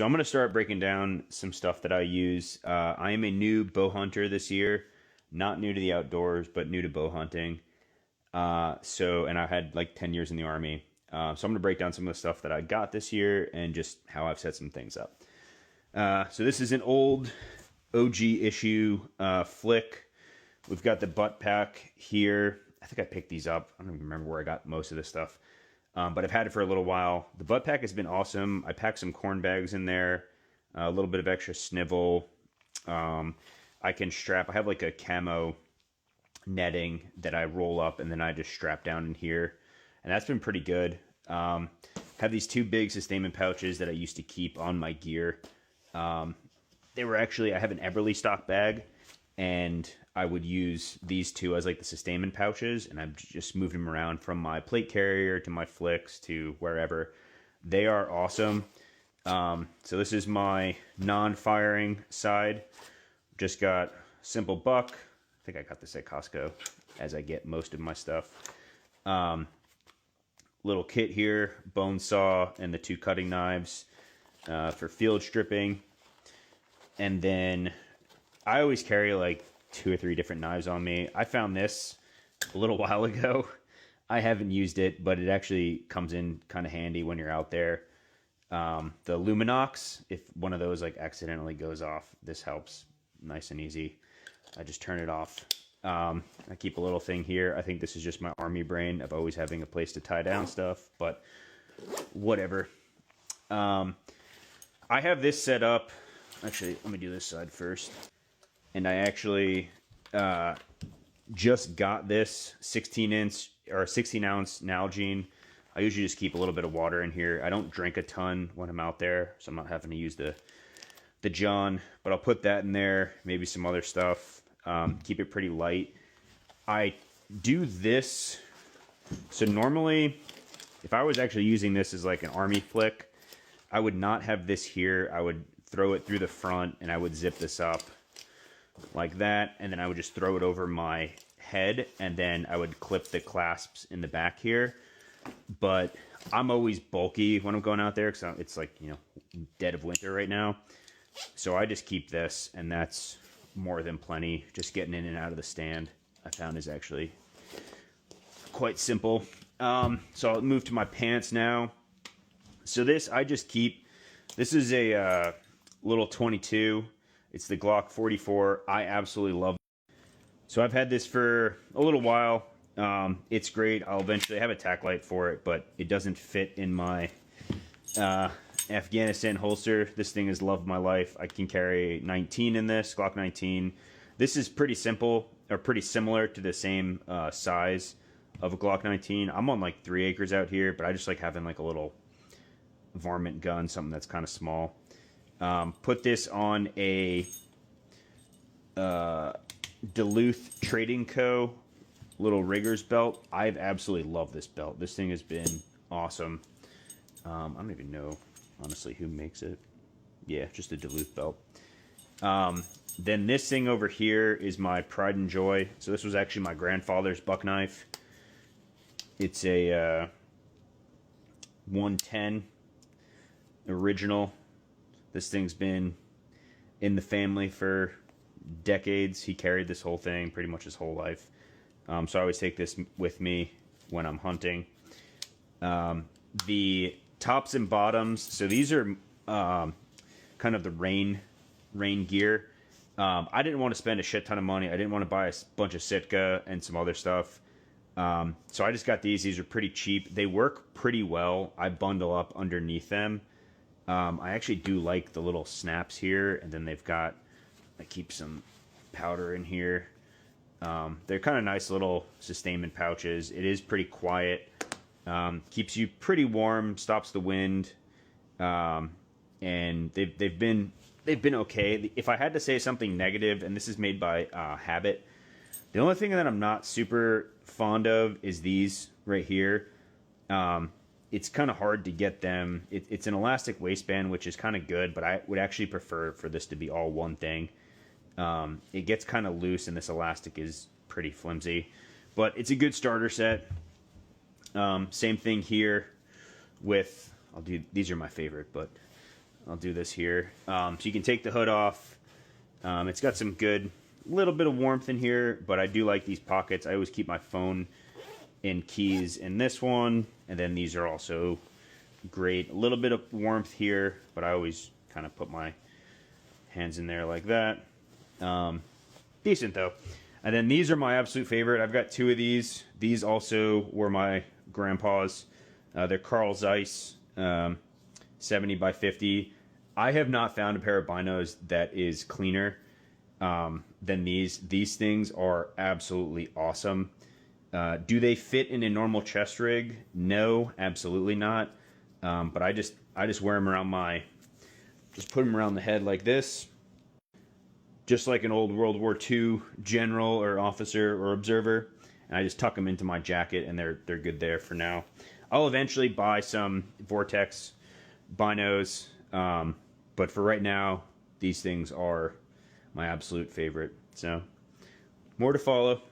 So I'm going to start breaking down some stuff that I use. I am a new bow hunter this year, not new to the outdoors, but new to bow hunting. And I had like 10 years in the Army. So I'm going to break down some of the stuff that I got this year and just how I've set some things up. So this is an old OG issue flick. We've got the butt pack here. I think I picked these up. I don't even remember where I got most of this stuff. But I've had it for a little while. The butt pack has been awesome. I packed some corn bags in there, a little bit of extra snivel. I can strap, I have like a camo netting that I roll up and then I just strap down in here. And that's been pretty good. Have these two big sustainment pouches that I used to keep on my gear. They were actually, I have an Everly stock bag and I would use these two as like the sustainment pouches, and I've just moved them around from my plate carrier to my flicks to wherever. They are awesome. So this is my non-firing side. Just got simple buck. I think I got this at Costco, as I get most of my stuff. Little kit here, bone saw, and the two cutting knives for field stripping. And then I always carry like 2 or 3 different knives on me. I found this a little while ago. I haven't used it, but it actually comes in kind of handy when you're out there. The Luminox, if one of those like accidentally goes off, this helps nice and easy. I just turn it off. I keep a little thing here. I think this is just my Army brain of always having a place to tie down stuff, but whatever. I have this set up. Actually, let me do this side first. And I actually just got this 16-inch or 16-ounce Nalgene. I usually just keep a little bit of water in here. I don't drink a ton when I'm out there, so I'm not having to use the John. But I'll put that in there, maybe some other stuff. Keep it pretty light. I do this. So normally, if I was actually using this as like an Army flick, I would not have this here. I would throw it through the front, and I would zip this up like that, and then I would just throw it over my head, and then I would clip the clasps in the back here. But I'm always bulky when I'm going out there because it's like, you know, dead of winter right now. So I just keep this, and that's more than plenty. Just getting in and out of the stand, I found, is actually quite simple. So I'll move to my pants now. So this I just keep. This is a little 22. It's the Glock 44. I absolutely love it. So I've had this for a little while. It's great. I'll eventually have a tack light for it, but it doesn't fit in my Afghanistan holster. This thing has loved my life. I can carry 19 in this, Glock 19. This is pretty simple, or pretty similar to the same size of a Glock 19. I'm on like 3 acres out here, but I just like having like a little varmint gun, something that's kind of small. Put this on a Duluth Trading Co. little Riggers belt. I've absolutely loved this belt. This thing has been awesome. I don't even know, honestly, who makes it. Yeah, just a Duluth belt. Then this thing over here is my Pride and Joy. So this was actually my grandfather's buck knife. It's a 110 original. This thing's been in the family for decades. He carried this whole thing pretty much his whole life. So I always take this with me when I'm hunting. The tops and bottoms. So these are kind of the rain gear. I didn't want to spend a shit ton of money. I didn't want to buy a bunch of Sitka and some other stuff. So I just got these. These are pretty cheap. They work pretty well. I bundle up underneath them. I actually do like the little snaps here, and then they've got, I keep some powder in here. They're kind of nice little sustainment pouches. It is pretty quiet. Keeps you pretty warm, stops the wind, and they've been okay. If I had to say something negative, and this is made by Habit, the only thing that I'm not super fond of is these right here. It's kind of hard to get them. It's an elastic waistband, which is kind of good, but I would actually prefer for this to be all one thing. It gets kind of loose, and this elastic is pretty flimsy, but it's a good starter set. Same thing here with, these are my favorite, but I'll do this here. So you can take the hood off. It's got some good, little bit of warmth in here, but I do like these pockets. I always keep my phone and keys in this one, and then these are also great. A little bit of warmth here, but I always kind of put my hands in there like that. Decent though. And then these are my absolute favorite. I've got two of these. These also were my grandpa's. They're Carl Zeiss 70 by 50. I have not found a pair of binos that is cleaner than these. These things are absolutely awesome. Do they fit in a normal chest rig? No, absolutely not. But I just wear them around just put them around the head like this. Just like an old World War II general or officer or observer. And I just tuck them into my jacket, and they're good there for now. I'll eventually buy some Vortex binos, but for right now, these things are my absolute favorite. So, more to follow.